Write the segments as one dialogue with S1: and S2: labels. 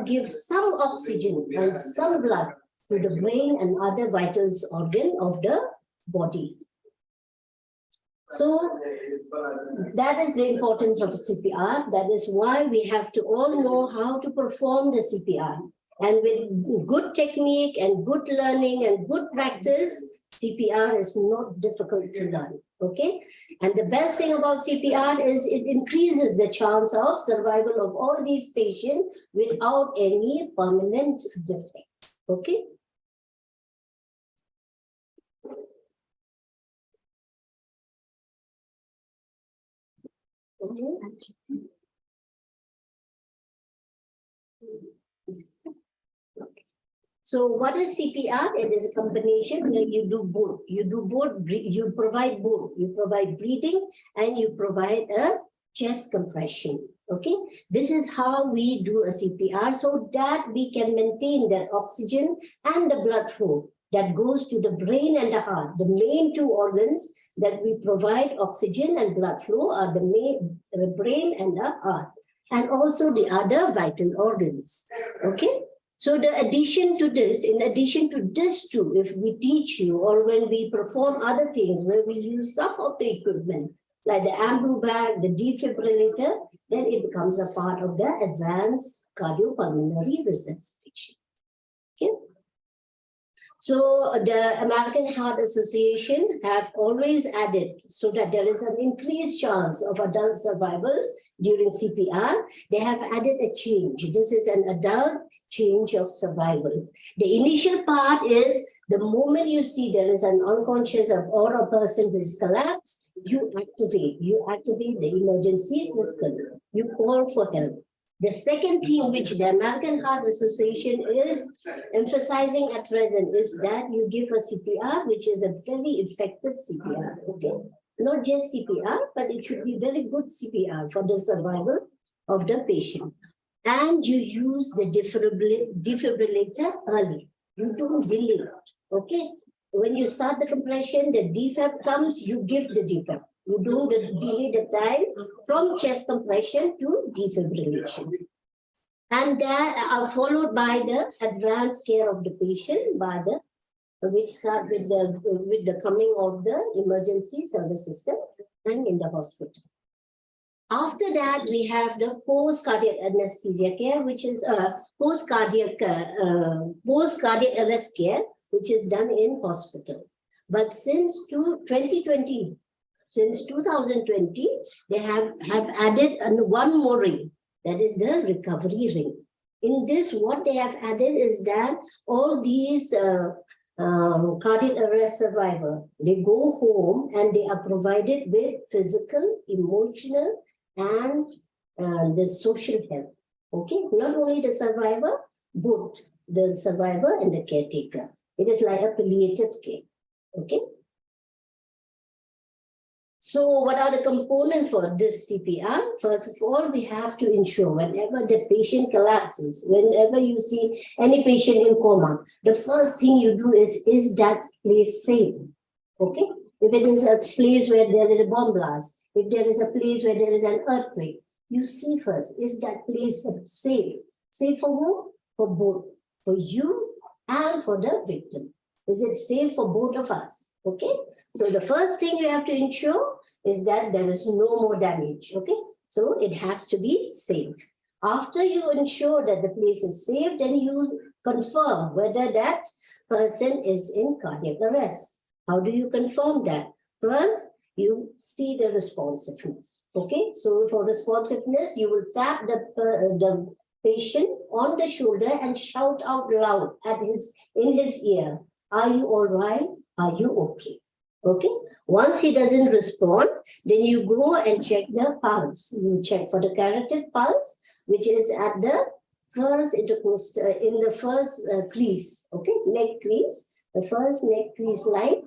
S1: and give some oxygen and some blood to the brain and other vital organ of the body. So that is the importance of CPR. That is why we have to all know how to perform the CPR. And with good technique and good learning and good practice, CPR is not difficult to learn, okay? And the best thing about CPR is it increases the chance of survival of all these patients without any permanent defect, okay? So what is CPR? It is a combination where you do both. You provide both. You provide breathing and you provide a chest compression. Okay, this is how we do a CPR so that we can maintain that oxygen and the blood flow that goes to the brain and the heart. The main two organs that we provide oxygen and blood flow are the brain and the heart, and also the other vital organs. Okay. So in addition to this too, if we teach you or when we perform other things where we use some of the equipment, like the ambu bag, the defibrillator, then it becomes a part of the advanced cardiopulmonary resuscitation. Okay. So the American Heart Association have always added so that there is an increased chance of adult survival during CPR. They have added a change. This is an adult change of survival. The initial part is the moment you see there is an unconscious or a person who is collapsed, you activate the emergency system. You call for help. The second thing which the American Heart Association is emphasizing at present is that you give a CPR, which is a very effective CPR. Okay, not just CPR, but it should be very good CPR for the survival of the patient. And you use the defibrillator early. You don't delay. Okay. When you start the compression, the defib comes, you give the defib. You don't delay the time from chest compression to defibrillation. And that are followed by the advanced care of the patient, which start with the coming of the emergency service system and in the hospital. After that, we have the post-cardiac anesthesia care, which is a post-cardiac arrest care, which is done in hospital. But since 2020, they have added one more ring, that is the recovery ring. In this, what they have added is that all these cardiac arrest survivors, they go home and they are provided with physical, emotional, and the social help. Okay, not only the survivor, both the survivor and the caretaker. It is like a palliative care. Okay. So what are the components for this CPR? First of all, we have to ensure whenever the patient collapses, whenever you see any patient in coma, the first thing you do is that place safe? Okay. If it is a place where there is a bomb blast, if there is a place where there is an earthquake, you see first, is that place safe? Safe for who? For both, for you and for the victim. Is it safe for both of us? Okay. So the first thing you have to ensure is that there is no more damage. Okay. So it has to be safe. After you ensure that the place is safe, then you confirm whether that person is in cardiac arrest. How do you confirm that? First, you see the responsiveness. Okay, so for responsiveness, you will tap the patient on the shoulder and shout out loud in his ear, "Are you all right? Are you okay?" Okay. Once he doesn't respond, then you go and check the pulse. You check for the carotid pulse, which is at the first intercostal, in the first crease. Okay, neck crease. The first neck crease line,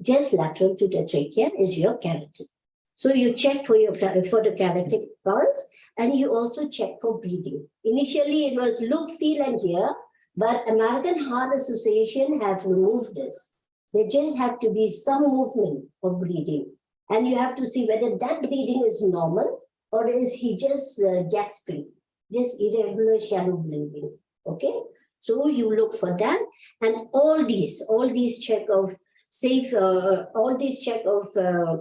S1: just lateral to the trachea, is your carotid. So you check for the carotid pulse, and you also check for breathing. Initially, it was look, feel, and hear, but American Heart Association have removed this. There just have to be some movement of breathing, and you have to see whether that breathing is normal or is he just gasping. just irregular shallow bleeding. Okay, so you look for that, and all these check of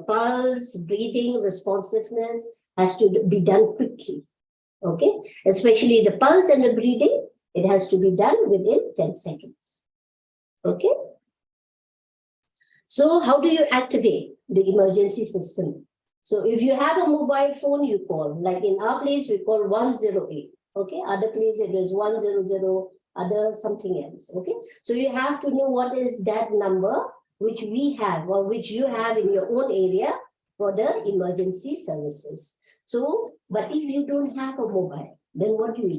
S1: pulse, breathing, responsiveness has to be done quickly. Okay, especially the pulse and the breathing, it has to be done within 10 seconds. Okay. So how do you activate the emergency system? So if you have a mobile phone, you call. Like in our place, we call 108. Okay, other place it is 100, other something else. Okay, so you have to know what is that number which we have or which you have in your own area for the emergency services. So, but if you don't have a mobile, then what do?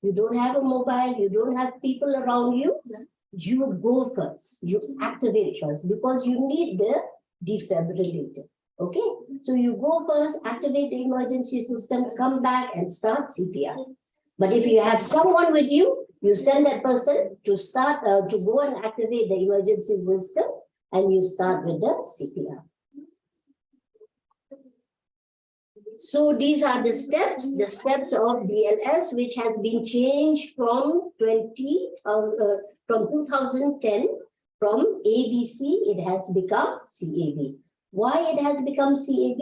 S1: You don't have a mobile, you don't have people around you. You go first, you activate first because you need the defibrillator. Okay, so you go first, activate the emergency system, come back and start CPR. But if you have someone with you, you send that person to start to go and activate the emergency system, and you start with the CPR. So these are the steps of BLS, which has been changed from 2010. From ABC, it has become CAB. Why it has become CAB?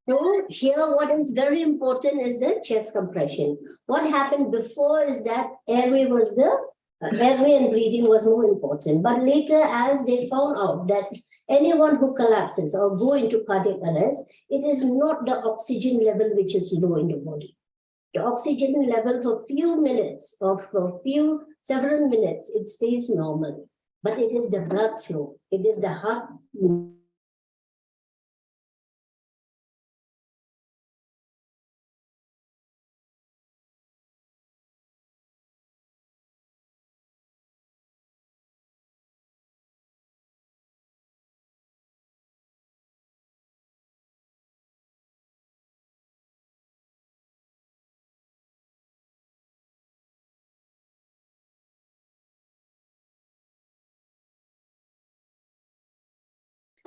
S1: So here, what is very important is the chest compression. What happened before is that airway and breathing was more important. But later, as they found out that anyone who collapses or go into cardiac arrest, it is not the oxygen level which is low in the body. The oxygen level for few minutes or for several minutes, it stays normal. But it is the blood flow. It is the heart.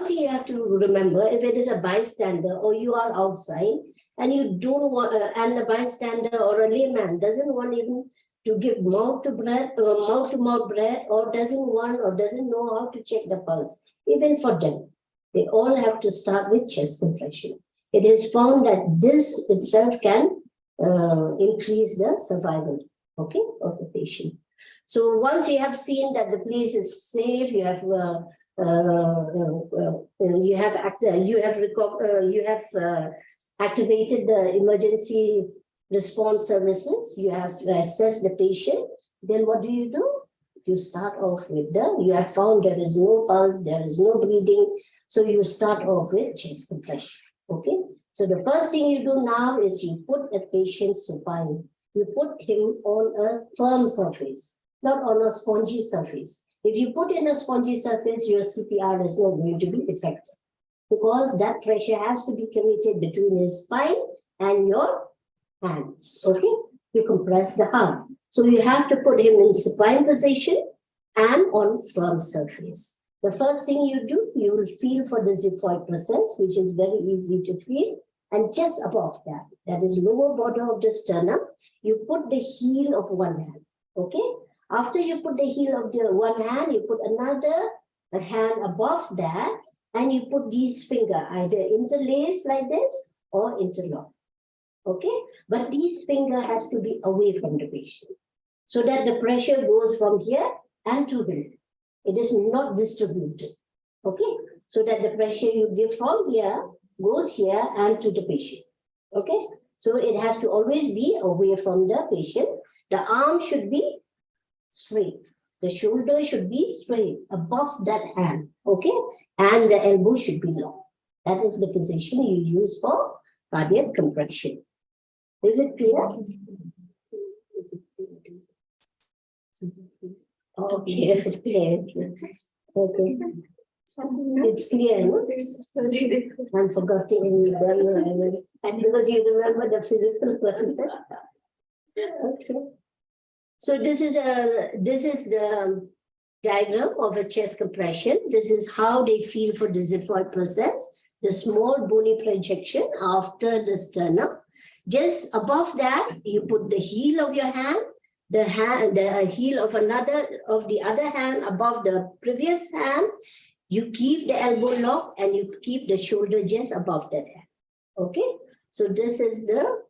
S1: You have to remember, if it is a bystander or you are outside and you don't want, and a bystander or a layman doesn't want even to give mouth to mouth breath, or doesn't know how to check the pulse, even for them, they all have to start with chest compression. It is found that this itself can increase the survival, okay, of the patient. So once you have seen that the place is safe, you have activated the emergency response services, you have assessed the patient, then what do? You start off with you have found there is no pulse, there is no breathing, so you start off with chest compression. Okay, so the first thing you do now is you put a patient supine. You put him on a firm surface, not on a spongy surface. If you put in a spongy surface, your CPR is not going to be effective because that pressure has to be created between his spine and your hands. Okay, you compress the heart. So you have to put him in supine position and on firm surface. The first thing you do, you will feel for the xiphoid process, which is very easy to feel. And just above that, that is lower border of the sternum, you put the heel of one hand. Okay. After you put the heel of the one hand, you put another hand above that, and you put these fingers either interlace like this or interlock. Okay, but these fingers has to be away from the patient so that the pressure goes from here and to here. It is not distributed. Okay, so that the pressure you give from here goes here and to the patient. Okay, so it has to always be away from the patient. The arm should be straight. The shoulder should be straight above that hand, okay? And the elbow should be long. That is the position you use for cardiac compression. Is it clear? Okay, it's clear. Okay. It's clear, no? I'm forgetting because you remember the physical one. Okay. So this is the diagram of a chest compression. This is how they feel for the xiphoid process. the small bony projection after the sternum. Just above that, you put the heel of your hand, the heel of the other hand above the previous hand. You keep the elbow lock and you keep the shoulder just above that hand. Okay, so this is the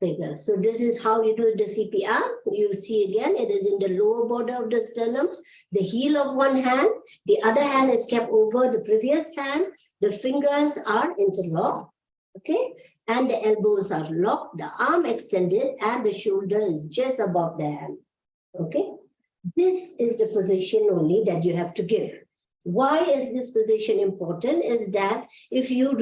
S1: figure. So this is how you do the CPR. You'll see again, it is in the lower border of the sternum, the heel of one hand, the other hand is kept over the previous hand, the fingers are interlocked, okay, and the elbows are locked, the arm extended, and the shoulder is just above the hand, okay. This is the position only that you have to give. Why is this position important? Is that if you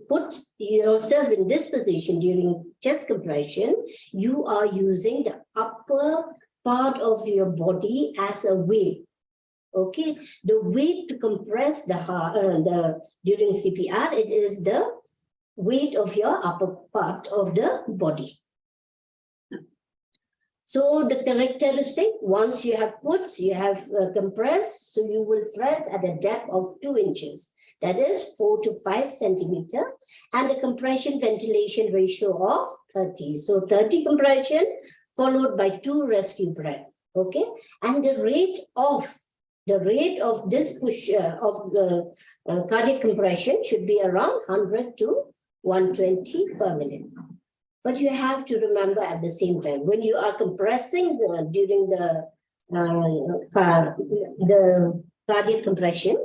S1: put yourself in this position during chest compression, you are using the upper part of your body as a weight. Okay, the weight to compress the heart during CPR, it is the weight of your upper part of the body. So the characteristic, once you have compressed, so you will press at a depth of 2 inches, that is 4 to 5 centimeters, and the compression ventilation ratio of 30. So 30 compression followed by 2 rescue breath, okay? And the rate of this push of the cardiac compression should be around 100 to 120 per minute. But you have to remember at the same time, when you are compressing during the cardiac compression,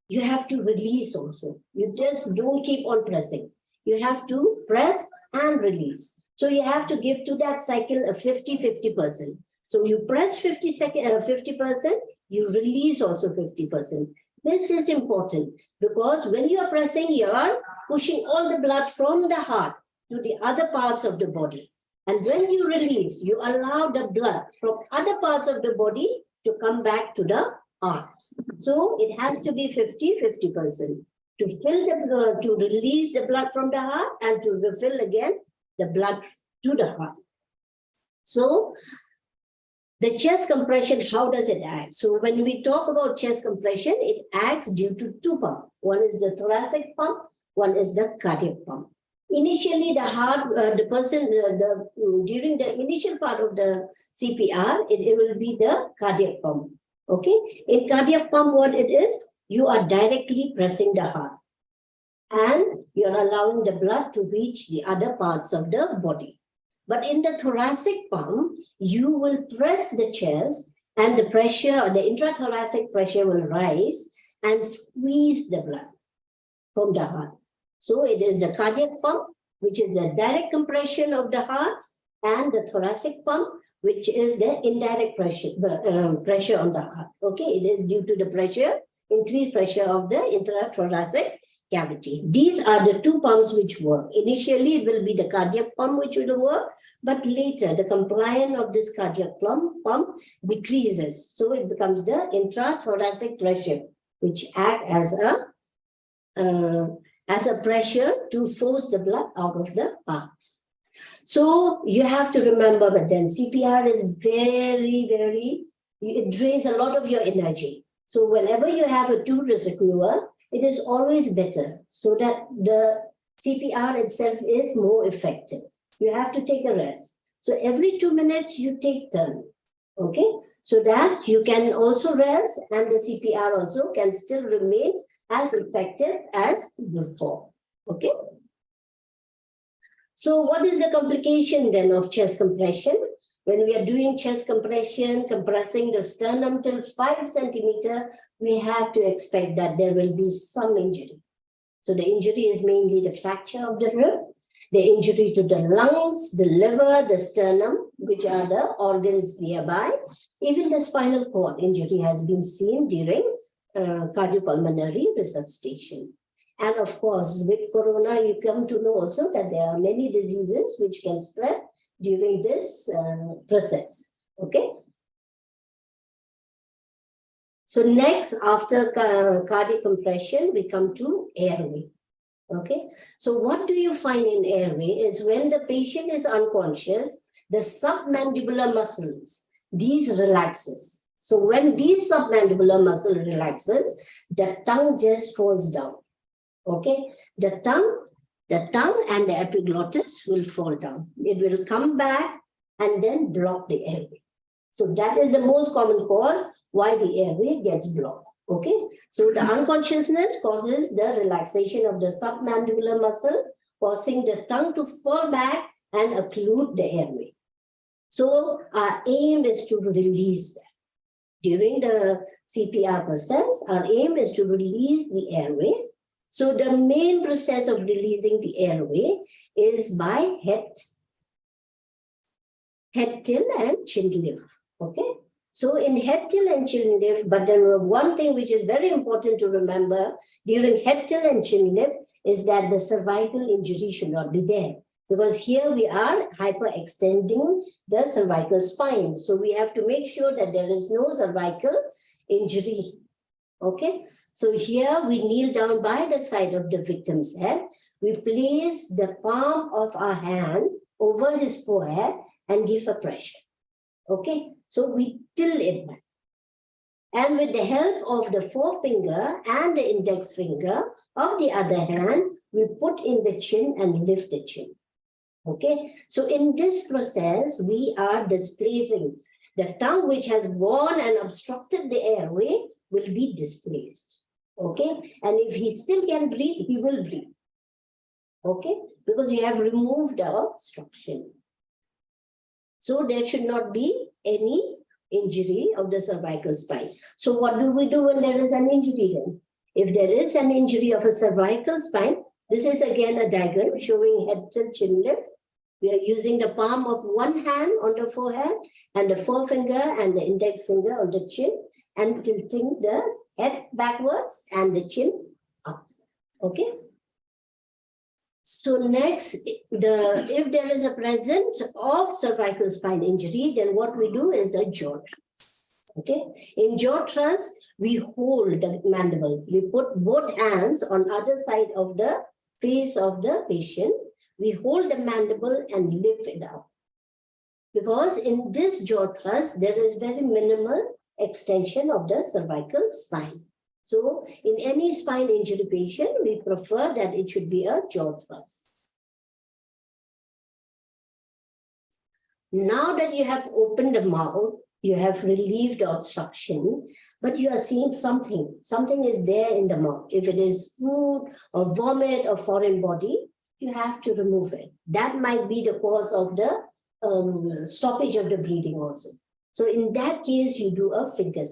S1: you have to release also. You just don't keep on pressing. You have to press and release. So you have to give to that cycle a 50-50%. So you press 50%, you release also 50%. This is important because when you are pressing, you are pushing all the blood from the heart to the other parts of the body. And when you release, you allow the blood from other parts of the body to come back to the heart. So it has to be 50-50% to release the blood from the heart and to refill again the blood to the heart. So the chest compression, how does it act? So when we talk about chest compression, it acts due to 2 pumps. One is the thoracic pump, one is the cardiac pump. Initially, the heart, during the initial part of the CPR, it will be the cardiac pump. Okay, in cardiac pump, what it is, you are directly pressing the heart, and you are allowing the blood to reach the other parts of the body. But in the thoracic pump, you will press the chest, and the pressure, the intrathoracic pressure will rise and squeeze the blood from the heart. So it is the cardiac pump, which is the direct compression of the heart, and the thoracic pump, which is the indirect pressure on the heart. Okay, it is due to the pressure, increased pressure of the intrathoracic cavity. These are the 2 pumps which work. Initially, it will be the cardiac pump which will work, but later the compliance of this cardiac pump decreases. So it becomes the intrathoracic pressure, which acts as a pressure to force the blood out of the heart. So you have to remember that then CPR is it drains a lot of your energy. So whenever you have a 2 rescuer, it is always better so that the CPR itself is more effective. You have to take a rest. So every 2 minutes you take turn, okay? So that you can also rest and the CPR also can still remain as effective as before, okay? So what is the complication then of chest compression? When we are doing chest compression, compressing the sternum till 5 centimeters, we have to expect that there will be some injury. So the injury is mainly the fracture of the rib, the injury to the lungs, the liver, the sternum, which are the organs nearby. Even the spinal cord injury has been seen during cardiopulmonary resuscitation. And of course, with corona, you come to know also that there are many diseases which can spread during this process, okay? So next, after cardiac compression, we come to airway, okay? So what do you find in airway is when the patient is unconscious, the submandibular muscles, these relaxes. So when these submandibular muscle relaxes, the tongue just falls down. Okay, the tongue and the epiglottis will fall down. It will come back and then block the airway. So that is the most common cause why the airway gets blocked. Okay, so the unconsciousness causes the relaxation of the submandibular muscle, causing the tongue to fall back and occlude the airway. So our aim is to release that. During the CPR process, our aim is to release the airway. So the main process of releasing the airway is by head tilt and chin lift. Okay. So in head tilt and chin lift, but there were one thing which is very important to remember during head tilt and chin lift is that the cervical injury should not be there. Because here we are hyperextending the cervical spine. So we have to make sure that there is no cervical injury. Okay. So here we kneel down by the side of the victim's head. We place the palm of our hand over his forehead and give a pressure. Okay. So we tilt it back. And with the help of the forefinger and the index finger of the other hand, we put in the chin and lift the chin. Okay, so in this process, we are displacing the tongue, which has gone and obstructed the airway, will be displaced. Okay, and if he still can breathe, he will breathe. Okay, because you have removed the obstruction. So there should not be any injury of the cervical spine. So what do we do when there is an injury then? If there is an injury of a cervical spine, this is again a diagram showing head tilt, chin lift. We are using the palm of one hand on the forehead and the forefinger and the index finger on the chin and tilting the head backwards and the chin up. Okay. So next, if there is a presence of cervical spine injury, then what we do is a jaw thrust. Okay. In jaw thrust, we hold the mandible. We put both hands on other side of the face of the patient. We hold the mandible and lift it up. Because in this jaw thrust, there is very minimal extension of the cervical spine. So in any spine injury patient, we prefer that it should be a jaw thrust. Now that you have opened the mouth, you have relieved the obstruction, but you are seeing something. Something is there in the mouth. If it is food or vomit or foreign body, you have to remove it. That might be the cause of the stoppage of the bleeding also. So in that case, you do a finger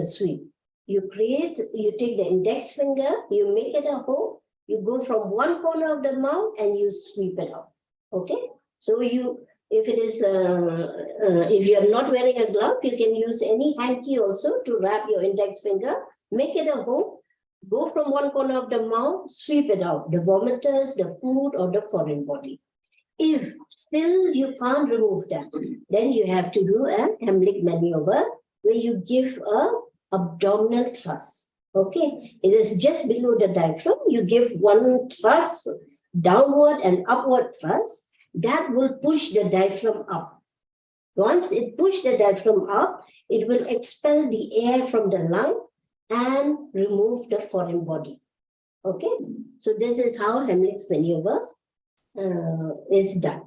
S1: sweep. You take the index finger, you make it a hole, you go from one corner of the mouth and you sweep it out. Okay? So if it is, if you are not wearing a glove, you can use any hanky also to wrap your index finger, make it a hole, go from one corner of the mouth, sweep it out, the vomiters, the food, or the foreign body. If still you can't remove that, then you have to do a Heimlich maneuver where you give a abdominal thrust. Okay, it is just below the diaphragm. You give one thrust, downward and upward thrust, that will push the diaphragm up. Once it pushes the diaphragm up, it will expel the air from the lung and remove the foreign body. Okay, so this is how Heimlich maneuver is done.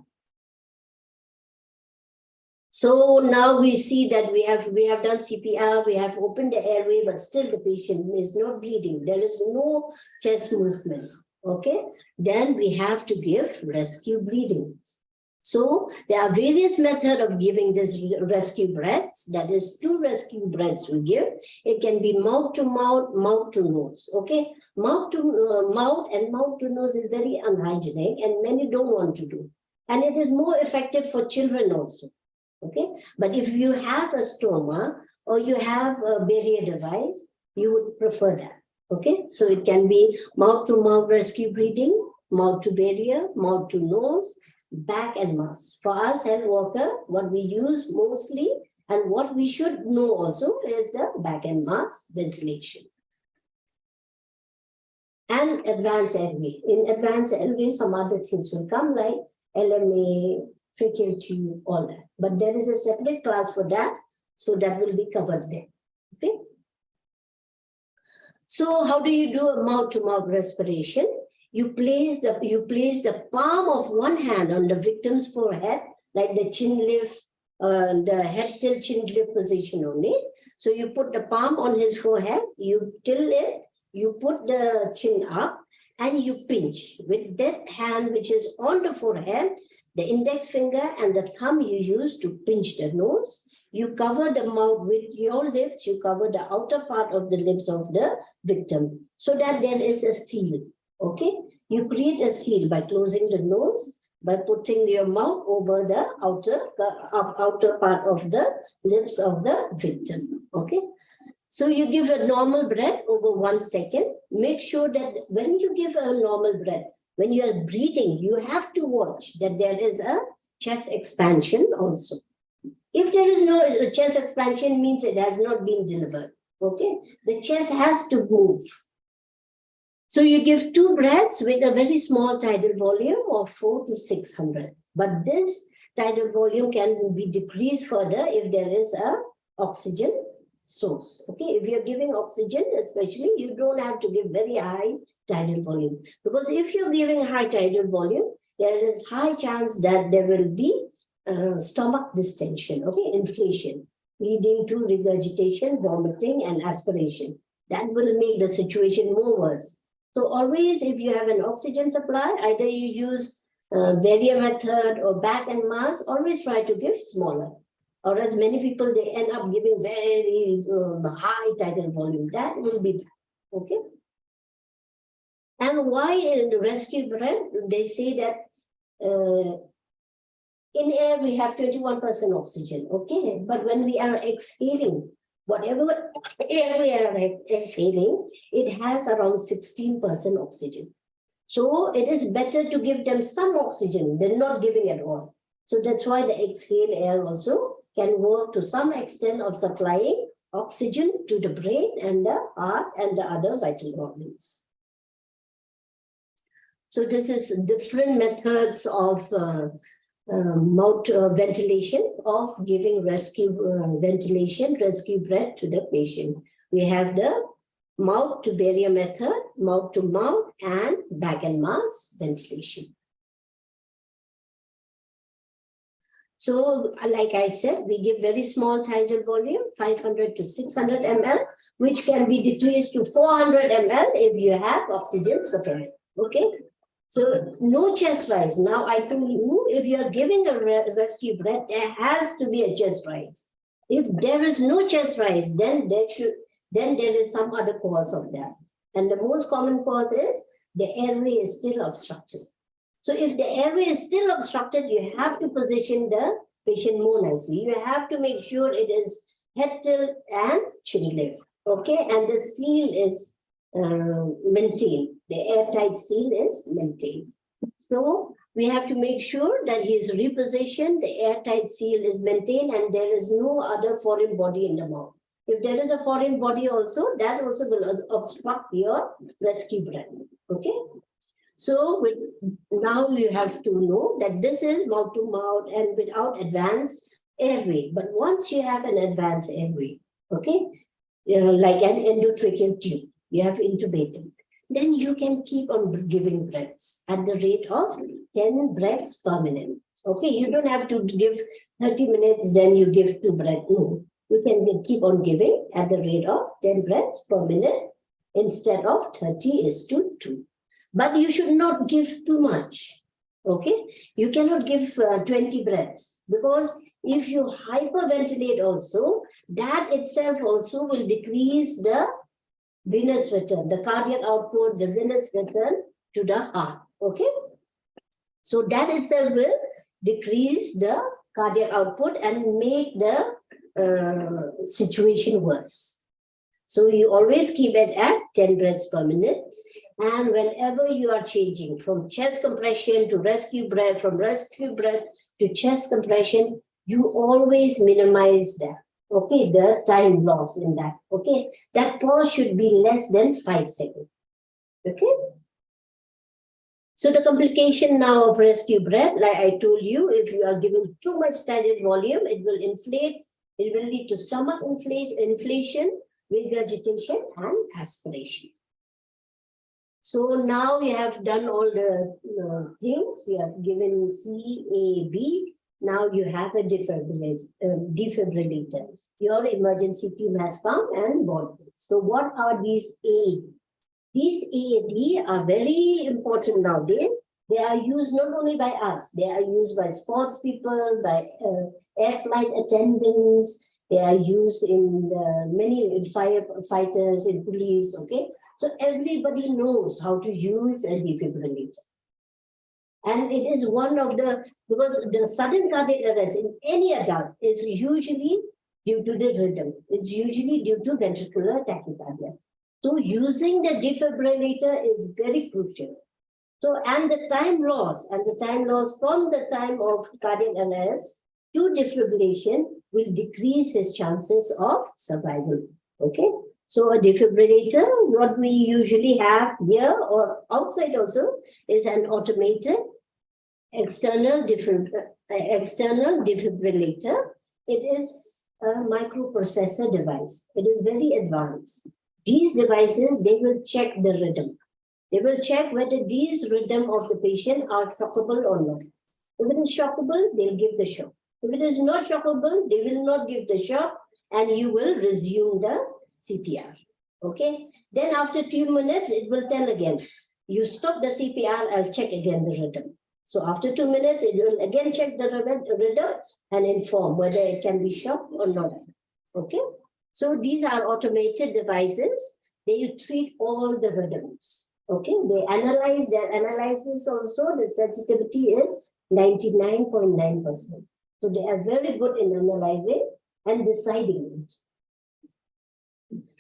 S1: So now we see that we have done CPR, we have opened the airway, but still the patient is not bleeding. There is no chest movement. Okay, then we have to give rescue breathings. So there are various methods of giving this rescue breaths. That is 2 rescue breaths we give. It can be mouth to mouth, mouth to nose. Okay, mouth to mouth and mouth to nose is very unhygienic and many don't want to do. And it is more effective for children also. Okay, but if you have a stoma or you have a barrier device, you would prefer that. Okay, so it can be mouth to mouth rescue breathing, mouth to barrier, mouth to nose, back and mask. For us health worker, what we use mostly and what we should know also is the back and mask ventilation. And advanced airway. In advanced airway, some other things will come like LMA, tracheal tube, all that. But there is a separate class for that, so that will be covered there. Okay. So how do you do a mouth-to-mouth respiration? You place the palm of one hand on the victim's forehead, like the chin lift, the head till chin lift position only. So you put the palm on his forehead, you tilt it, you put the chin up, and you pinch with that hand which is on the forehead, the index finger and the thumb you use to pinch the nose. You cover the mouth with your lips, you cover the outer part of the lips of the victim so that there is a seal. Okay, you create a seal by closing the nose, by putting your mouth over the outer part of the lips of the victim. Okay, so you give a normal breath over 1 second. Make sure that when you give a normal breath, when you are breathing, you have to watch that there is a chest expansion also. If there is no chest expansion, means it has not been delivered. Okay, the chest has to move. So you give 2 breaths with a very small tidal volume of 400 to 600. But this tidal volume can be decreased further if there is a oxygen source. Okay, if you're giving oxygen, especially, you don't have to give very high tidal volume. Because if you're giving high tidal volume, there is high chance that there will be stomach distension, okay, inflation, leading to regurgitation, vomiting, and aspiration. That will make the situation more worse. So always, if you have an oxygen supply, either you use barrier method or bag and mask, always try to give smaller. Or as many people, they end up giving very high tidal volume. That will be bad, okay? And why in the rescue breath, they say that in air, we have 21% oxygen, okay? But when we are exhaling, whatever air we are exhaling, it has around 16% oxygen. So it is better to give them some oxygen than not giving at all. So that's why the exhale air also can work to some extent of supplying oxygen to the brain and the heart and the other vital organs. So this is different methods of mouth ventilation, of giving rescue ventilation, rescue breath to the patient. We have the mouth to barrier method, mouth to mouth, and bag and mask ventilation. So, like I said, we give very small tidal volume, 500 to 600 ml, which can be decreased to 400 ml if you have oxygen supply. Okay. So no chest rise. Now I told you, if you are giving a rescue breath, there has to be a chest rise. If there is no chest rise, then there is some other cause of that. And the most common cause is the airway is still obstructed. So if the airway is still obstructed, you have to position the patient more nicely. You have to make sure it is head tilt and chin lift. Okay, and the seal is maintained. The airtight seal is maintained. So we have to make sure that he is repositioned, the airtight seal is maintained, and there is no other foreign body in the mouth. If there is a foreign body also, that also will obstruct your rescue breath. Okay. So now you have to know that this is mouth to mouth and without advanced airway. But once you have an advanced airway, okay, like an endotracheal tube, you have intubated, then you can keep on giving breaths at the rate of 10 breaths per minute. Okay, you don't have to give 30 minutes, then you give 2 breaths. No, you can keep on giving at the rate of 10 breaths per minute instead of 30:2. But you should not give too much. Okay, you cannot give 20 breaths, because if you hyperventilate also, that itself also will decrease the venous return, the cardiac output, the venous return to the heart. Okay, so that itself will decrease the cardiac output and make the situation worse. So you always keep it at 10 breaths per minute. And whenever you are changing from chest compression to rescue breath, from rescue breath to chest compression, you always minimize that. Okay, the time loss in that. Okay, that pause should be less than 5 seconds. Okay. So the complication now of rescue breath, like I told you, if you are giving too much tidal volume, it will inflate. It will lead to stomach inflation, regurgitation, and aspiration. So now you have done all the things. You have given C, A, B. Now you have a defibrillator. Your emergency team has come and bought it. So what are these AED? These AED are very important nowadays. They are used not only by us, they are used by sports people, by air flight attendants, they are used in many firefighters, in police, okay? So everybody knows how to use a defibrillator. And it is one of because the sudden cardiac arrest in any adult is usually due to the rhythm. It's usually due to ventricular tachycardia. So using the defibrillator is very crucial. So, and the time loss from the time of cardiac arrest to defibrillation will decrease his chances of survival. Okay. So a defibrillator, what we usually have here or outside also, is an automated external defibrillator. It is a microprocessor device. It is very advanced. These devices, they will check the rhythm. They will check whether these rhythm of the patient are shockable or not. If it is shockable, they'll give the shock. If it is not shockable, they will not give the shock, and you will resume the CPR. Okay. Then after 2 minutes, it will tell again, you stop the CPR, I'll check again the rhythm. So after 2 minutes, it will again check the rhythm and inform whether it can be shocked or not. Okay. So these are automated devices. They treat all the rhythms. Okay. They analyze their analysis also. The sensitivity is 99.9%. So they are very good in analyzing and deciding.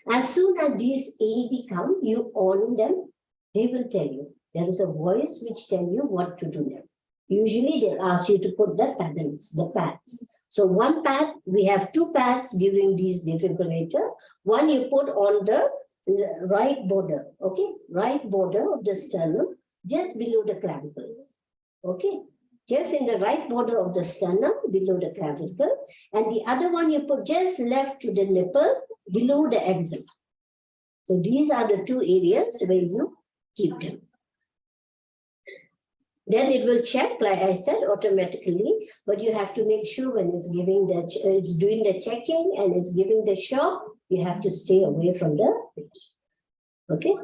S1: As soon as these AED come, you on them, they will tell you. There is a voice which tell you what to do now. Usually they'll ask you to put the pads. So one pad, we have 2 pads during these defibrillator. One you put on the right border, okay? Right border of the sternum, just below the clavicle, okay? Just in the right border of the sternum, below the clavicle. And the other one you put just left to the nipple, below the axilla. So these are the 2 areas where you keep them. Then it will check, like I said, automatically, but you have to make sure when it's giving it's doing the checking and it's giving the shock, you have to stay away from the patient. Okay.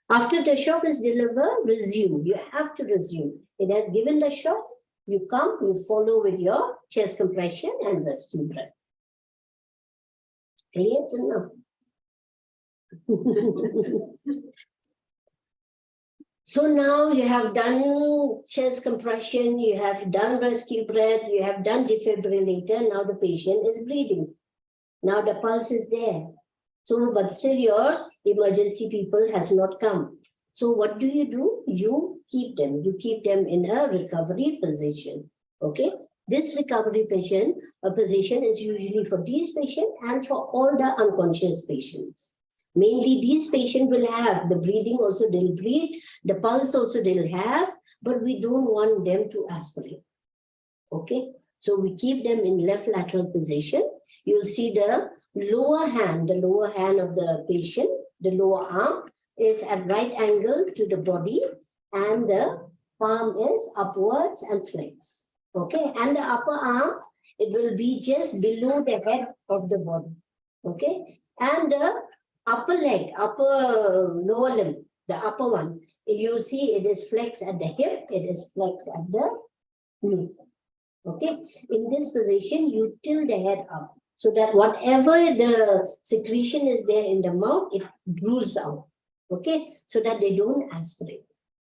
S1: After the shock is delivered, resume. You have to resume. It has given the shock, you come, you follow with your chest compression and rescue breath. Clear to know? So now you have done chest compression, you have done rescue breath, you have done defibrillator. Now the patient is breathing. Now the pulse is there. So, but still your emergency people has not come. So what do? You keep them. You keep them in a recovery position. Okay. This recovery position is usually for these patients and for all the unconscious patients. Mainly these patients will have the breathing also, they'll breathe, the pulse also they'll have, but we don't want them to aspirate. Okay. So we keep them in left lateral position. You'll see the lower hand of the patient, the lower arm is at right angle to the body and the palm is upwards and flexed. Okay. And the upper arm, it will be just below the head of the body. Okay. And the upper leg, lower limb, the upper one, you see it is flexed at the hip, it is flexed at the knee. Okay. In this position, you tilt the head up so that whatever the secretion is there in the mouth, it drools out. Okay. So that they don't aspirate.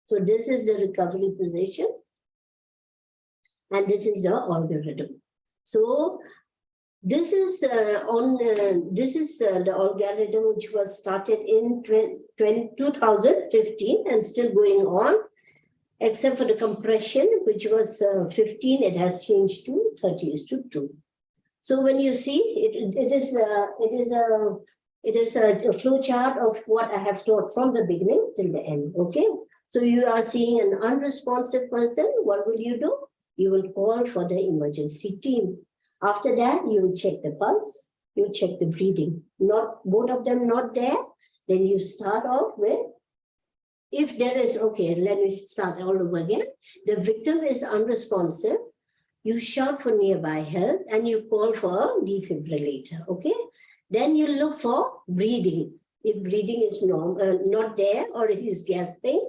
S1: So this is the recovery position. And this is the algorithm. So this is the algorithm which was started in 2015 and still going on, except for the compression, which was 15, it has changed to 30:2. So when you see it is a flow chart of what I have taught from the beginning till the end. Okay, so you are seeing an unresponsive person. What will you do? You will call for the emergency team. After that, you will check the pulse. you check the breathing. Not both of them not there, then you start off with, if there is, okay, let me start all over again. The victim is unresponsive. You shout for nearby help and you call for a defibrillator, okay? Then you look for breathing. If breathing is not there or it is gasping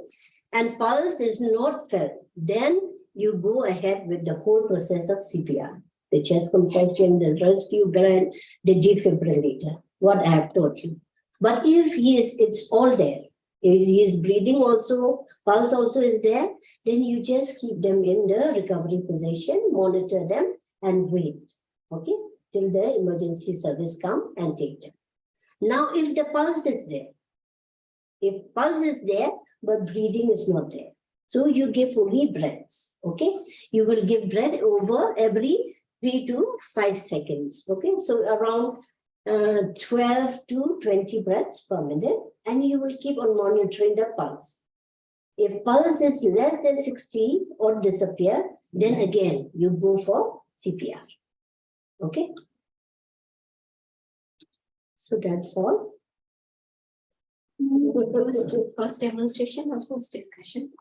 S1: and pulse is not felt, then you go ahead with the whole process of CPR. The chest compression, the rescue breath, the defibrillator, what I have taught you. But if it's all there, he is breathing also, pulse also is there, then you just keep them in the recovery position, monitor them and wait, okay, till the emergency service come and take them. Now, if the pulse is there, but breathing is not there, so you give only breaths, okay? You will give breath over every 3 to 5 seconds, okay? So around 12 to 20 breaths per minute, and you will keep on monitoring the pulse. If pulse is less than 60 or disappear, then again, you go for CPR, okay? So that's all.
S2: First demonstration or first discussion?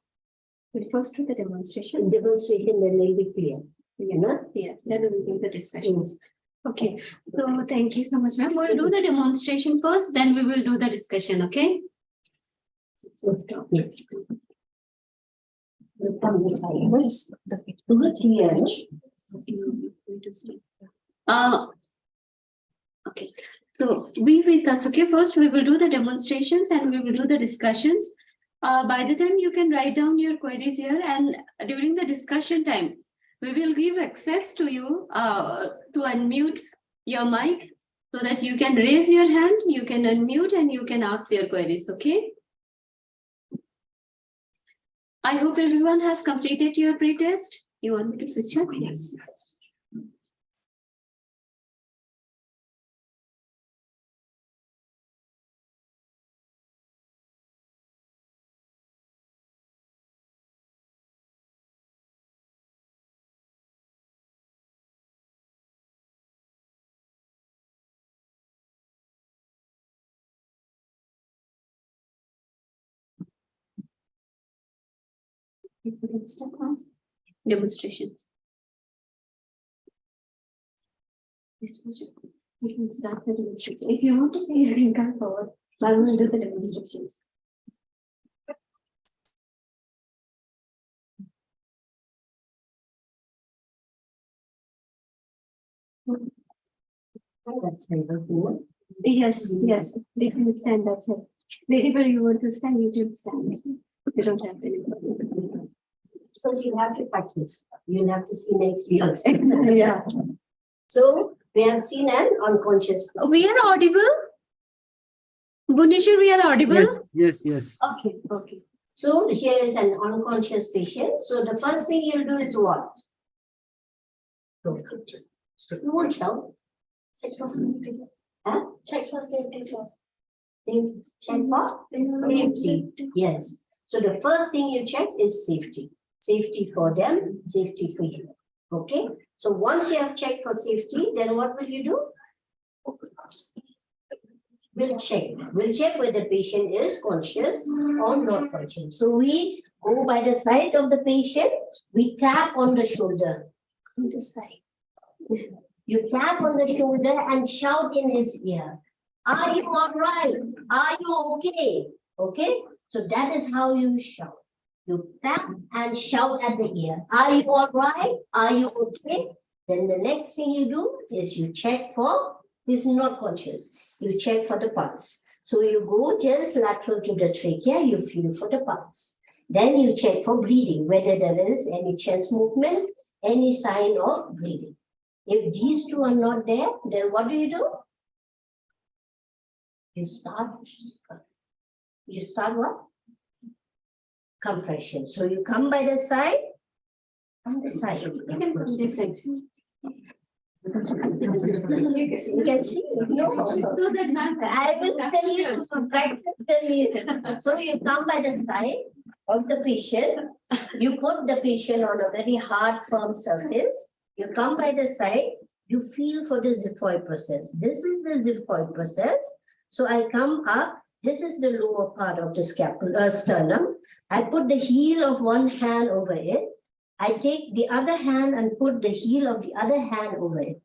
S2: We'll first do the demonstration.
S1: Demonstration, then will be clear.
S2: Yes, yeah, then we will do the discussion. Okay, so thank you so much, ma'am. We'll do the demonstration first, then we will do the discussion, okay?
S1: Let's stop. Yes. Is it clear?
S2: Okay, so be with us, okay? First, we will do the demonstrations and we will do the discussions. By the time you can write down your queries here, and during the discussion time, we will give access to you to unmute your mic so that you can raise your hand, you can unmute and you can ask your queries, okay? I hope everyone has completed your pre-test. You want me to switch on? Yes. Demonstrations. We can start the demonstration. If you want to say you can come forward, I will do the demonstrations.
S1: That's very good.
S2: Yes, yes. They can stand, that's it. Wherever you want to stand, you can stand. You don't have to.
S1: So you have to practice. You'll have to see next week.
S2: Yeah.
S1: So we have seen an unconscious.
S2: We are audible? Bundeshwar, we are audible?
S3: Yes.
S2: Okay, okay.
S1: So here is an unconscious patient. So the first thing you'll do is what? You won't shout. Check for safety. Huh? Check for safety. Check for safety. Yes. So the first thing you check is safety. Safety for them, safety for you. Okay. So once you have checked for safety, then what will you do? We'll check. We'll check whether the patient is conscious or not conscious. So we go by the side of the patient. We tap on the shoulder. On the side. You tap on the shoulder and shout in his ear. Are you all right? Are you okay? Okay. So that is how you shout. You tap and shout at the ear. Are you all right? Are you okay? Then the next thing you do is you check for, he's not conscious. You check for the pulse. So you go just lateral to the trachea, you feel for the pulse. Then you check for breathing, whether there is any chest movement, any sign of breathing. If these two are not there, then what do? You start what? Compression. So you come by the side, on the side.
S2: You can come this side.
S1: You can see. No.
S2: So that
S1: I will tell you to practice. So you come by the side of the patient. You put the patient on a very hard, firm surface. You come by the side. You feel for the xiphoid process. This is the xiphoid process. So I come up. This is the lower part of the sternum. I put the heel of one hand over it. I take the other hand and put the heel of the other hand over it.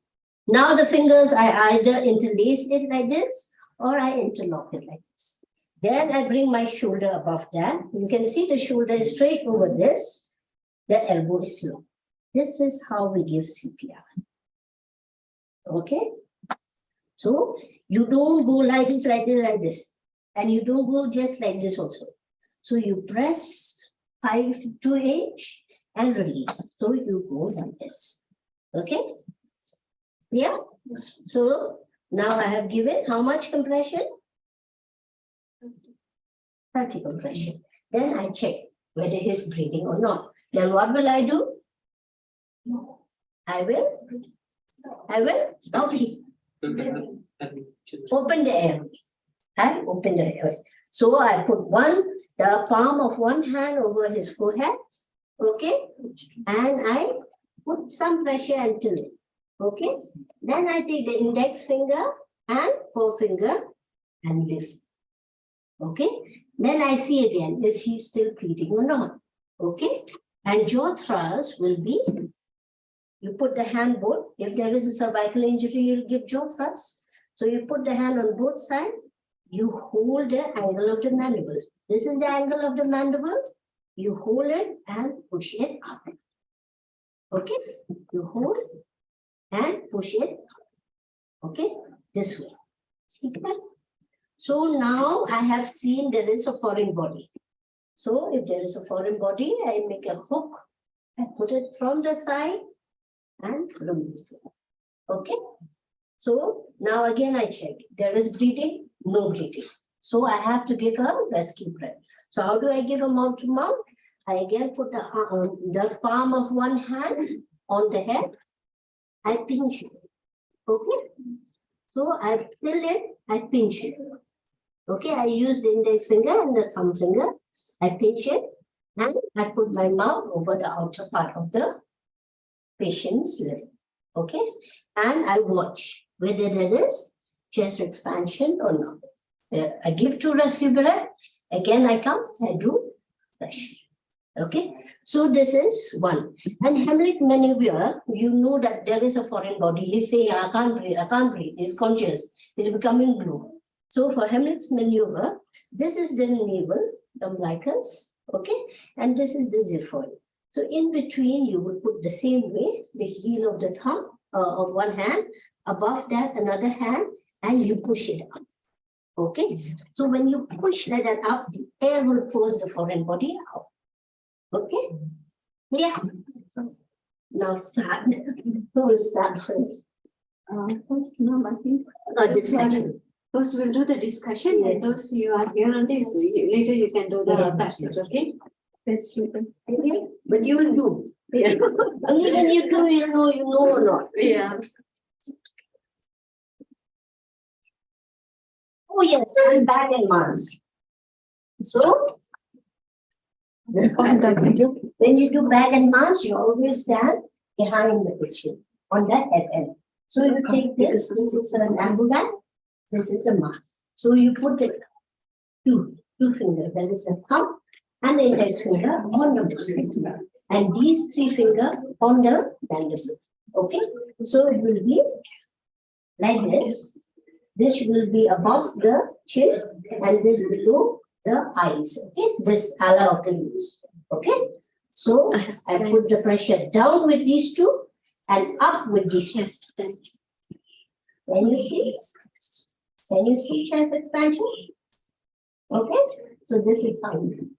S1: Now the fingers, I either interlace it like this or I interlock it like this. Then I bring my shoulder above that. You can see the shoulder is straight over this. The elbow is low. This is how we give CPR. Okay? So you don't go like this, like this, like this. And you don't go just like this also. So you press 5 to 8 and release. So you go like this. Okay? Yeah? So now I have given how much compression? 30 compression. Then I check whether he's breathing or not. Then what will I do? I will okay. Open the air. I open the air. So I put the palm of one hand over his forehead. Okay. And I put some pressure until it. Okay. Then I take the index finger and forefinger and lift. Okay. Then I see again, is he still breathing or not? Okay. And jaw thrust will be, you put the hand both. If there is a cervical injury, you'll give jaw thrust. So you put the hand on both sides. You hold the angle of the mandible. This is the angle of the mandible. You hold it and push it up. Okay. You hold and push it up. Okay. This way. Okay. So now I have seen there is a foreign body. So if there is a foreign body, I make a hook. I put it from the side and remove it. Okay. So now again I check. There is bleeding, no bleeding. So I have to give a rescue breath. So how do I give a mouth to mouth? I again put the palm of one hand on the head. I pinch it. Okay. So I fill it, I pinch it. Okay, I use the index finger and the thumb finger. I pinch it and I put my mouth over the outer part of the patient's lip. Okay, and I watch whether there is chest expansion or not. I give 2 rescue breath. Again, I come, I do pressure. Okay, so this is one. And Heimlich maneuver, you know that there is a foreign body. He's saying, I can't breathe. He's conscious. He's becoming blue. So for Heimlich maneuver, this is the navel, the umbilicus, okay, and this is the xiphoid. So in between, you will put the same way, the heel of the thumb of one hand, above that another hand, and you push it up. Okay, so when you push that up, the air will force the foreign body out. Okay, yeah. Now start. Who will start first?
S2: First, no, I think.
S1: This section.
S2: First, we'll do the discussion.
S1: Yes.
S2: And those you are here on this, later you can do the practice, okay? Let's do it.
S1: Okay, but you will do.
S2: Yeah.
S1: Only when you do, you know or not.
S2: Yeah.
S1: Oh yes, I'm back in Mars. So when you do back and march, you always stand behind the patient on that head end. So you take this is an ambulance, this is a mask. So you put the two fingers, that is the thumb and the index finger on the mandible, and these 3 fingers on the mandible. Okay, so it will be like this. This will be above the chin and this below the eyes. Okay, this ala of the nose. Okay, so I put the pressure down with these 2 and up with these 2.
S2: Yes. Then.
S1: Can you see? Can you see chest expansion? Okay, so this is fine.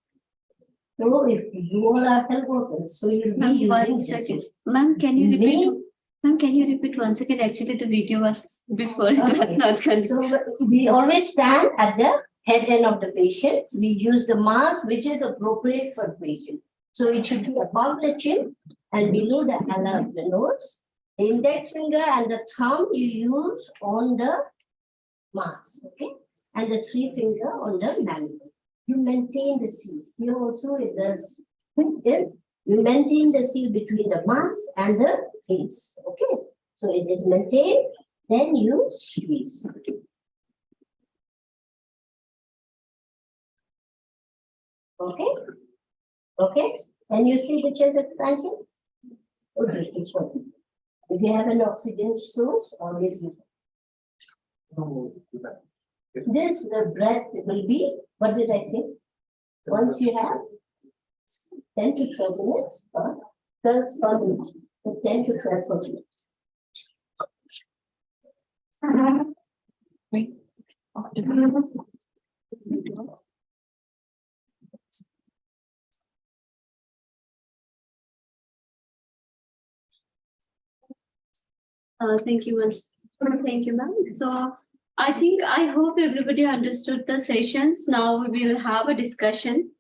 S1: So if you all are health workers, so you'll be using
S2: 1 second. Ma'am, can you repeat? Ma'am, can you repeat 1 second? Actually, the video was before. It was not continued.
S1: So we always stand at the head end of the patient. We use the mask which is appropriate for the patient. So it should be above the chin and below the ala of the nose. The index finger and the thumb you use on the mask, okay? And the 3 finger on the mandible. You maintain the seal. Here also it does. You maintain the seal between the mask and the face, okay? So it is maintained, then you squeeze. Okay? Okay? And you see the chest expansion? Okay, this one. If you have an oxygen source, always give it. This, the breath will be, what did I say? Once you have 10 to 12 minutes, or 12 minutes, 10 to 12 minutes.
S2: Thank you, ma'am. Thank you, ma'am. So I hope everybody understood the sessions. Now we will have a discussion.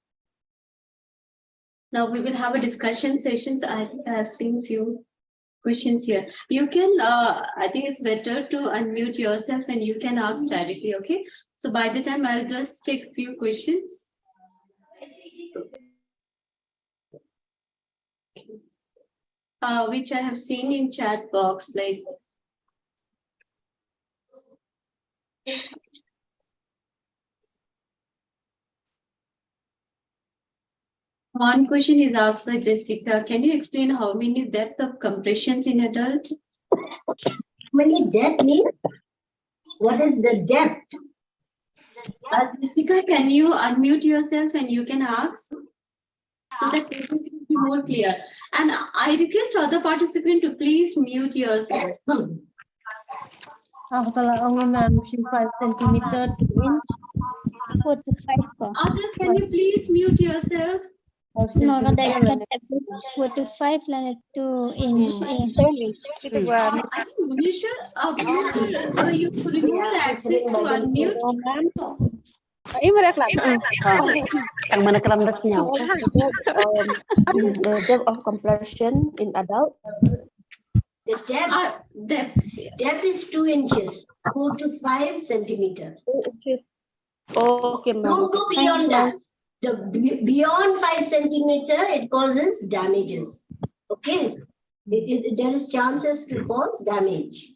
S2: Now we will have a discussion sessions. I think I have seen few questions here. You can, I think it's better to unmute yourself and you can ask directly, okay? So by the time I'll just take few questions. Which I have seen in chat box, like one question is asked by Jessica. Can you explain how many depth of compressions in adults?
S1: How many depth means? What is the depth?
S2: Jessica, can you unmute yourself and you can ask? So that it will be more clear. And I request other participants to please mute yourself.
S3: Kalau ang ma'am, 5 centimeter to inch, 45 po.
S2: Other, can you please mute yourself?
S3: Mga dapat 45 lang 2 inch.
S2: I think Gunisha, you could remove the access to unmute.
S4: Yang mana kerambasnya? The depth of compression in adult.
S1: The depth is 2 inches, 4 to 5 centimeters.
S4: Okay, ma'am.
S1: Don't go beyond that. Beyond 5 centimeter, it causes damages. Okay, there is chances to cause damage.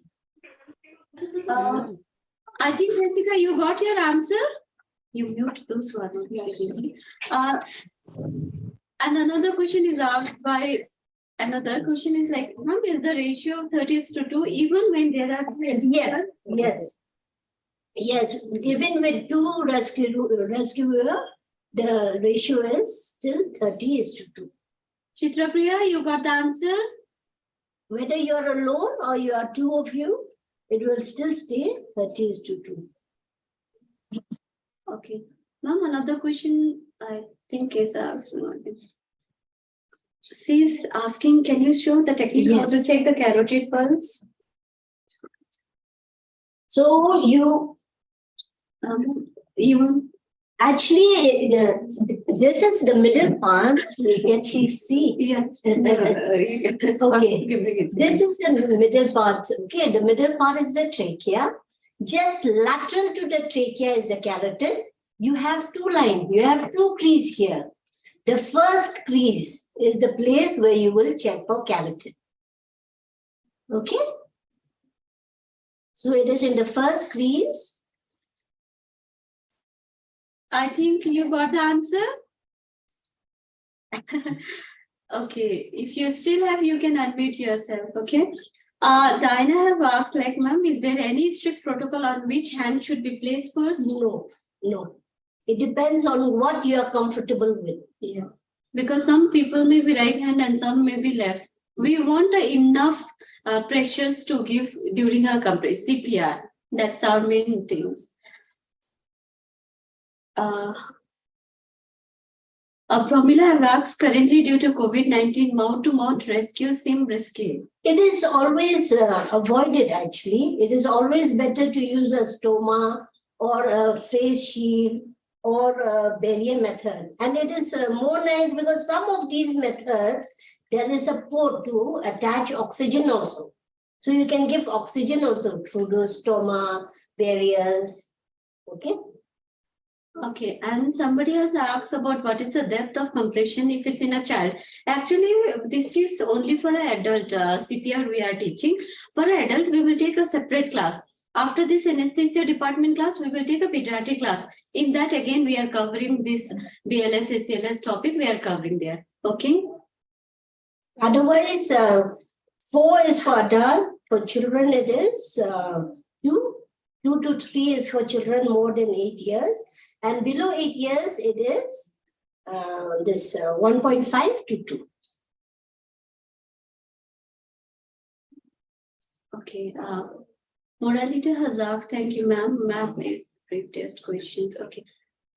S2: I think Jessica, you got your answer. You mute those who are not speaking. And another question is asked by. Another question is like, ma'am, is the ratio of 30:2 even when there are
S1: Yes. Even with 2 rescuer, the ratio is still 30:2.
S2: Chitrapriya, you got the answer?
S1: Whether you're alone or you are 2 of you, it will still stay 30:2.
S2: Okay. Ma'am, another question I think is asked. She's asking, can you show the technique how to check the carotid pulse?
S1: So you actually, this is the middle part. You can see. Yes. Okay. This is the middle part. Okay, the middle part is the trachea. Just lateral to the trachea is the carotid. You have 2 lines. You have 2 creases here. The first crease is the place where you will check for carotid. Okay? So it is in the first crease.
S2: I think you got the answer. Okay, if you still have, you can unmute yourself, okay? Diana have asked, like, ma'am, is there any strict protocol on which hand should be placed first?
S1: No. It depends on what you are comfortable with.
S2: Yes, because some people may be right hand and some may be left. We want enough pressures to give during our compress CPR. That's our main things. Pramila have asked, currently due to COVID-19, mouth-to-mouth rescue seem risky.
S1: It is always avoided actually. It is always better to use a stoma or a face shield or a barrier method. And it is more nice because some of these methods, there is a port to attach oxygen also. So you can give oxygen also through the stoma, barriers. Okay.
S2: Okay, and somebody has asked about what is the depth of compression if it's in a child. Actually, this is only for an adult CPR we are teaching. For an adult, we will take a separate class. After this anesthesia department class, we will take a pediatric class. In that, again, we are covering this BLS, ACLS topic we are covering there. Okay.
S1: Otherwise, 4 is for adult. For children, it is 2. 2 to 3 is for children more than 8 years. And below 8 years, it is this 1.5 to 2.
S2: Okay. Morality has asked, thank you, ma'am. Ma'am is brief test questions. Okay.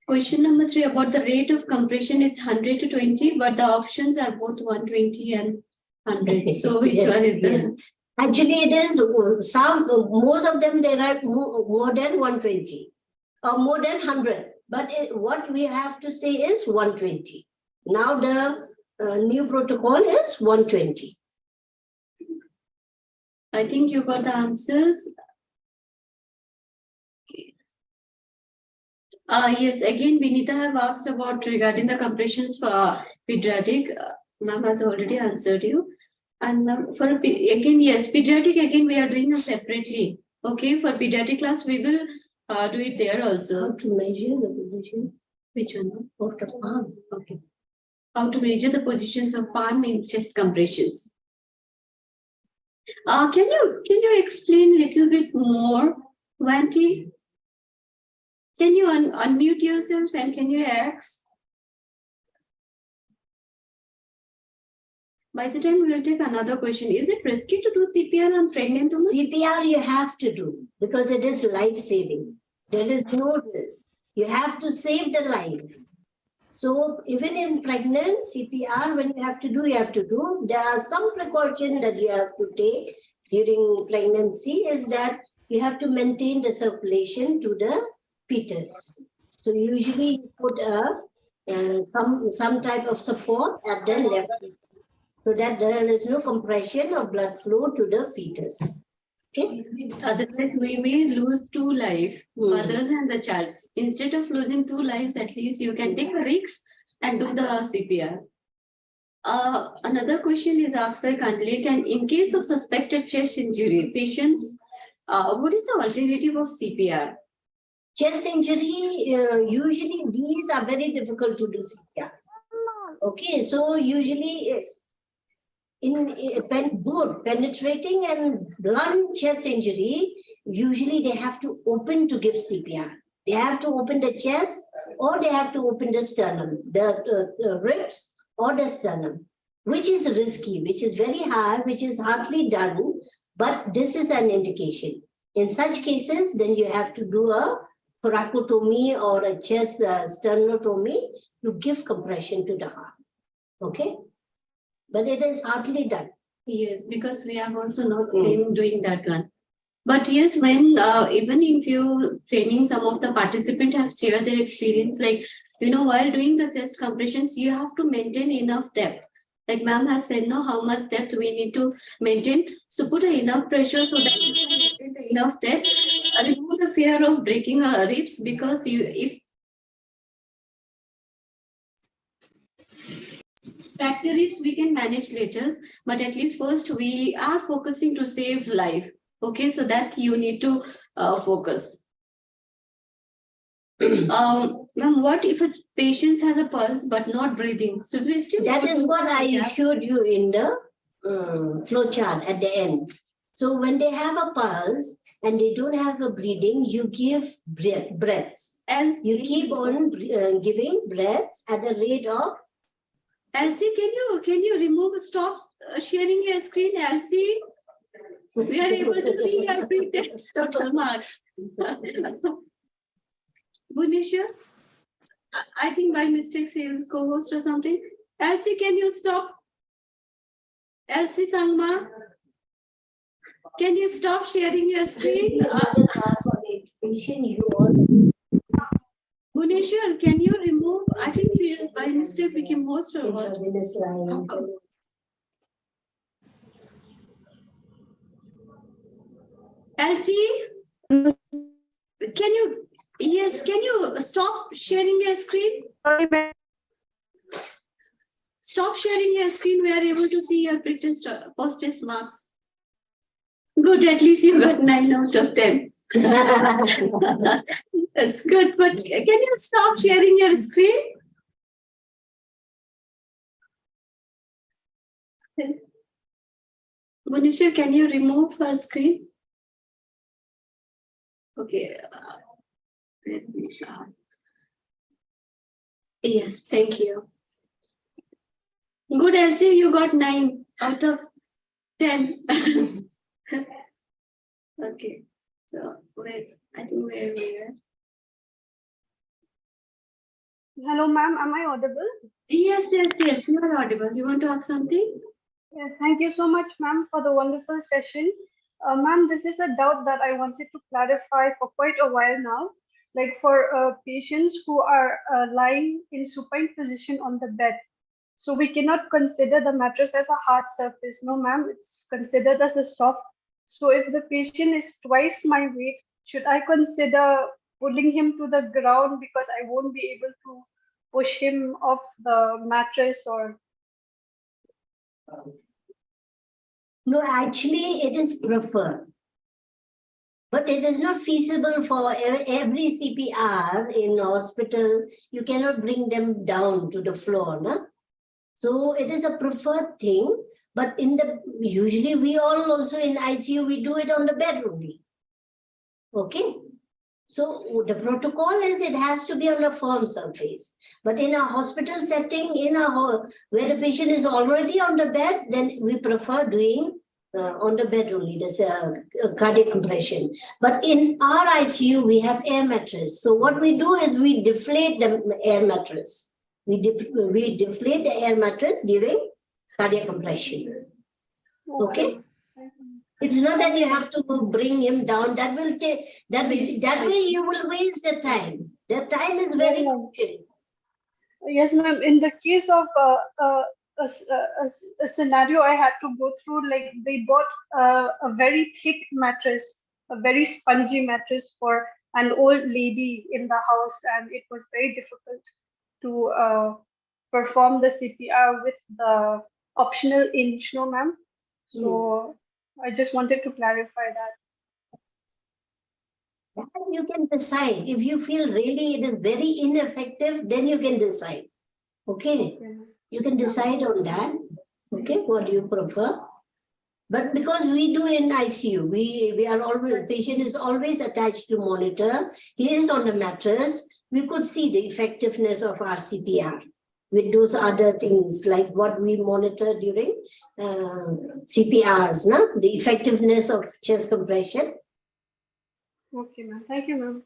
S2: Question number 3 about the rate of compression, it's 100 to 20, but the options are both 120 and 100. So which
S1: Yes,
S2: one is
S1: yes.
S2: the?
S1: Actually, it is most of them, there are more than 120 or more than 100. But what we have to say is 120. Now the new protocol is 120.
S2: I think you got the answers. Yes, again, Vinita have asked about regarding the compressions for pediatric. Ma'am has already answered you. And for again, yes, pediatric, again, we are doing it separately. Okay, for pediatric class, we will do it there also.
S1: How to measure the position
S2: Which one?
S1: of the palm?
S2: Okay. How to measure the positions of palm in chest compressions. Can you explain a little bit more, Vanti? Can you unmute yourself and can you ask? By the time we will take another question, is it risky to do CPR on pregnant women?
S1: CPR you have to do because it is life-saving. There is no risk. You have to save the life. So even in pregnant CPR, when you have to do, there are some precautions that you have to take during pregnancy is that you have to maintain the circulation to the fetus. So usually you put some type of support at the left so that there is no compression of blood flow to the fetus. Okay.
S2: Otherwise, we may lose 2 lives, mothers and the child. Instead of losing 2 lives, at least you can take a risk and do the CPR. Another question is asked by Kandile. In case of suspected chest injury, patients, what is the alternative of CPR?
S1: Chest injury, usually these are very difficult to do CPR. Okay, so usually in both penetrating and blunt chest injury, usually they have to open to give CPR. They have to open the chest or they have to open the sternum, the ribs or the sternum, which is risky, which is very high, which is hardly done, but this is an indication. In such cases, then you have to do a thoracotomy or a chest sternotomy to give compression to the heart. Okay? But it is hardly done.
S2: Yes, because we have also not been doing that one. But yes, when even if you training, some of the participants have shared their experience, like, while doing the chest compressions, you have to maintain enough depth. Like ma'am has said, how much depth we need to maintain. So put enough pressure so that you can maintain the enough depth. Remove the fear of breaking ribs because if fracture ribs, we can manage later, but at least first we are focusing to save life. Okay, so that you need to focus. Ma'am, what if a patient has a pulse but not breathing? So we still
S1: that is what I showed you in the flow chart at the end. So when they have a pulse and they don't have a breathing, you give breaths. And you keep on giving breaths at the rate of.
S2: Elsie, can you stop sharing your screen, Elsie? We are able to see your pre-test total marks. Bhunesh, I think by mistake she is co-host or something. Elsie, can you stop? Elsie Sangma, can you stop sharing your screen? Bhunesh, can you remove? I think she by mistake became host or what? Elsie, can you Yes, can you stop sharing your screen? Stop sharing your screen. We are able to see your pre-test post-test marks. Good, at least you got 9 out of 10. That's good, but can you stop sharing your screen? Bunisha, can you remove her screen? Okay. Let me start. Yes, thank you. Good, Elsie, you got 9 out of 10. Okay, so wait, I think where we are.
S5: Hello, ma'am. Am I audible?
S2: Yes, you are audible. You want to ask something?
S5: Yes. Thank you so much, ma'am, for the wonderful session. Ma'am, this is a doubt that I wanted to clarify for quite a while now. Like for patients who are lying in supine position on the bed. So we cannot consider the mattress as a hard surface. No, ma'am, it's considered as a soft. So if the patient is twice my weight, should I consider pulling him to the ground because I won't be able to push him off the mattress or?
S1: No, actually, it is preferred. But it is not feasible for every CPR in hospital. You cannot bring them down to the floor, no? So it is a preferred thing. But usually we all also in ICU, we do it on the bed only. Okay. So the protocol is it has to be on a firm surface. But in a hospital setting, where the patient is already on the bed, then we prefer doing on the bed only, this cardiac compression. But in our ICU, we have air mattress. So what we do is we deflate the air mattress. We deflate the air mattress during cardiac compression. Okay? It's not that you have to bring him down. That way you will waste the time. The time is very crucial.
S5: Yes, ma'am. In the case of a scenario I had to go through, like they bought a very thick mattress, a very spongy mattress for an old lady in the house, and it was very difficult to perform the CPR with the optional inch, no, ma'am. So I just wanted to clarify that.
S1: You can decide. If you feel really it is very ineffective, then you can decide. Okay? You can decide on that. Okay? What do you prefer? But because we do in ICU, we are always, patient is always attached to monitor. He is on the mattress. We could see the effectiveness of our CPR with those other things like what we monitor during CPRs, no? The effectiveness of chest compression.
S5: Okay, ma'am. Thank you, ma'am.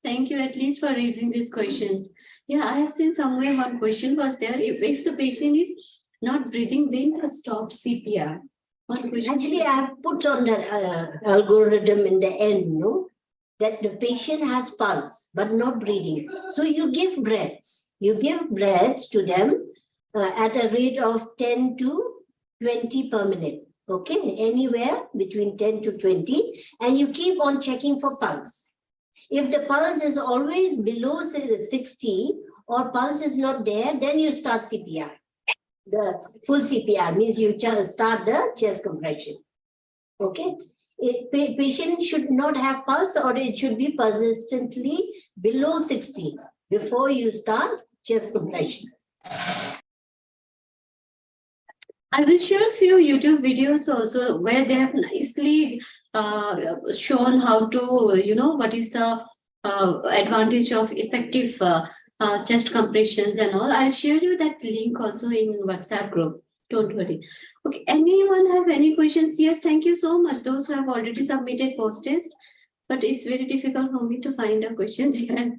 S2: Thank you at least for raising these questions. Yeah, I have seen somewhere one question was there. If the patient is not breathing, then stop CPR.
S1: Actually, I have put on the algorithm in the end, no? That the patient has pulse, but not breathing. So you give breaths. You give breaths to them at a rate of 10 to 20 per minute. Okay, anywhere between 10 to 20. And you keep on checking for pulse. If the pulse is always below 60 or pulse is not there, then you start CPR. The full CPR means you start the chest compression. Okay. Patient should not have pulse or it should be persistently below 60 before you start chest compression.
S2: I will share a few YouTube videos also where they have nicely shown how to, what is the advantage of effective chest compressions and all. I'll share you that link also in WhatsApp group. Don't worry. Okay, anyone have any questions? Yes, thank you so much. Those who have already submitted post-test, but it's very difficult for me to find the questions here.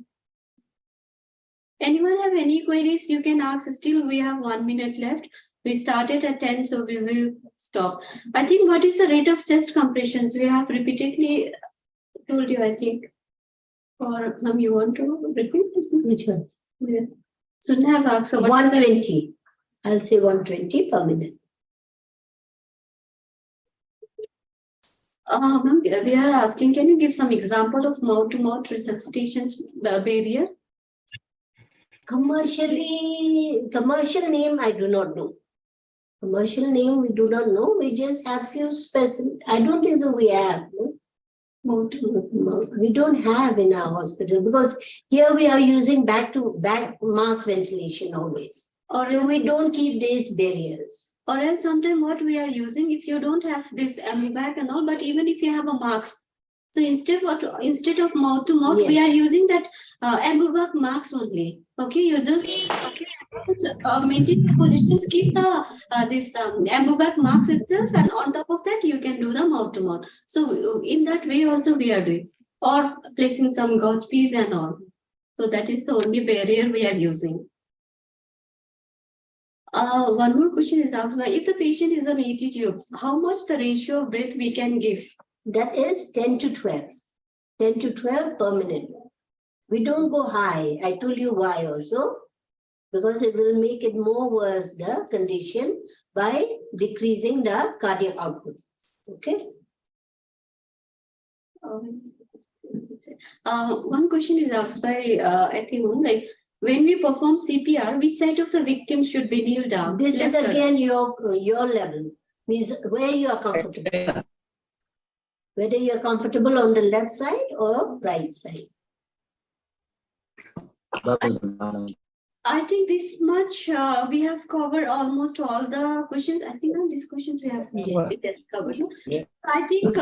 S2: Anyone have any queries? You can ask. Still, we have 1 minute left. We started at 10, so we will stop. I think what is the rate of chest compressions? We have repeatedly told you, I think. Or you want to repeat this?
S1: Which one?
S2: Yeah. Shouldn't have asked. So
S1: 120. I'll say 120 per minute.
S2: Ma'am, they are asking, can you give some example of mouth-to-mouth resuscitation barrier?
S1: Commercial name, I do not know. Commercial name, we do not know. We just have few specific. I don't think so. We have. No? Mouth. We don't have in our hospital because here we are using back mass ventilation always.
S2: Or
S1: So we don't keep these barriers.
S2: Or else sometimes what we are using, if you don't have this bag and all, but even if you have a mask, so instead of mouth to mouth, we
S1: Yes.
S2: are using that bag mask only. Okay, you just maintain the positions, keep the this bag mask itself, and on top of that you can do the mouth to mouth. So in that way also we are doing, or placing some gauze piece and all. So that is the only barrier we are using. One more question is asked by, if the patient is on 80 tubes, how much the ratio of breath we can give?
S1: That is 10 to 12. 10 to 12 per minute. We don't go high. I told you why also. Because it will make it more worse, the condition, by decreasing the cardiac output. Okay.
S2: One question is asked by, I think, like, when we perform CPR, which side of the victim should be kneel down?
S1: This is
S2: Left or
S1: again your level, means where you are comfortable. Whether you are comfortable on the left side or right side.
S2: I think this much we have covered almost all the questions. I think on these questions we have covered.
S6: Yeah.
S2: I think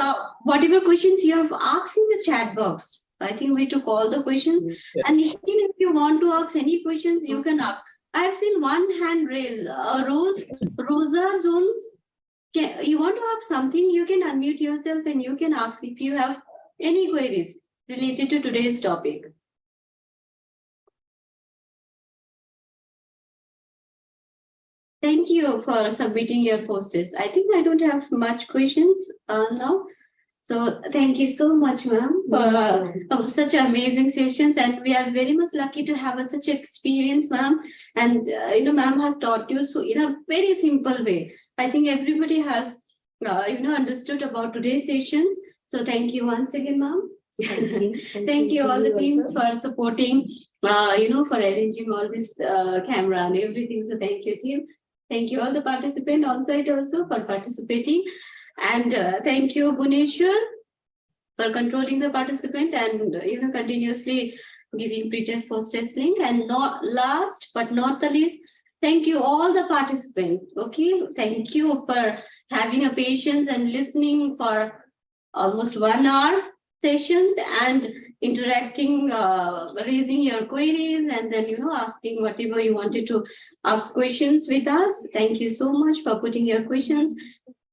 S2: whatever questions you have asked in the chat box, I think we took all the questions.
S6: Yeah.
S2: And still, if you want to ask any questions, you can ask. I have seen one hand raised. Rosa Jones, you want to ask something? You can unmute yourself and you can ask if you have any queries related to today's topic. Thank you for submitting your posters. I think I don't have much questions now. So thank you so much, ma'am, for such amazing sessions. And we are very much lucky to have such experience, ma'am. And, ma'am has taught you so in a very simple way. I think everybody has, understood about today's sessions. So thank you once again, ma'am.
S1: Thank you.
S2: Thank you
S1: to
S2: all the
S1: also.
S2: teams for supporting, for arranging all this camera and everything. So thank you, team. Thank you all the participants on site also for participating. And thank you, Bhuneshwar, for controlling the participant and, continuously giving pre-test, post-test link. And not last but not the least, thank you all the participants. Okay, thank you for having a patience and listening for almost 1 hour sessions and interacting, raising your queries, and then, asking whatever you wanted to ask questions with us. Thank you so much for putting your questions,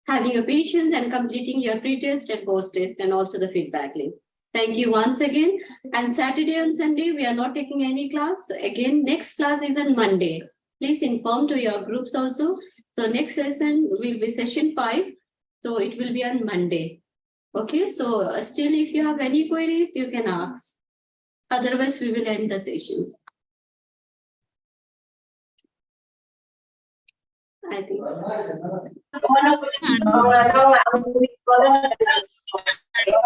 S2: having a patience and completing your pre-test and post-test and also the feedback link. Thank you once again. And Saturday and Sunday, we are not taking any class. Again, next class is on Monday. Please inform to your groups also. So next session will be session 5. So it will be on Monday. Okay, so still if you have any queries, you can ask. Otherwise, we will end the sessions. I think.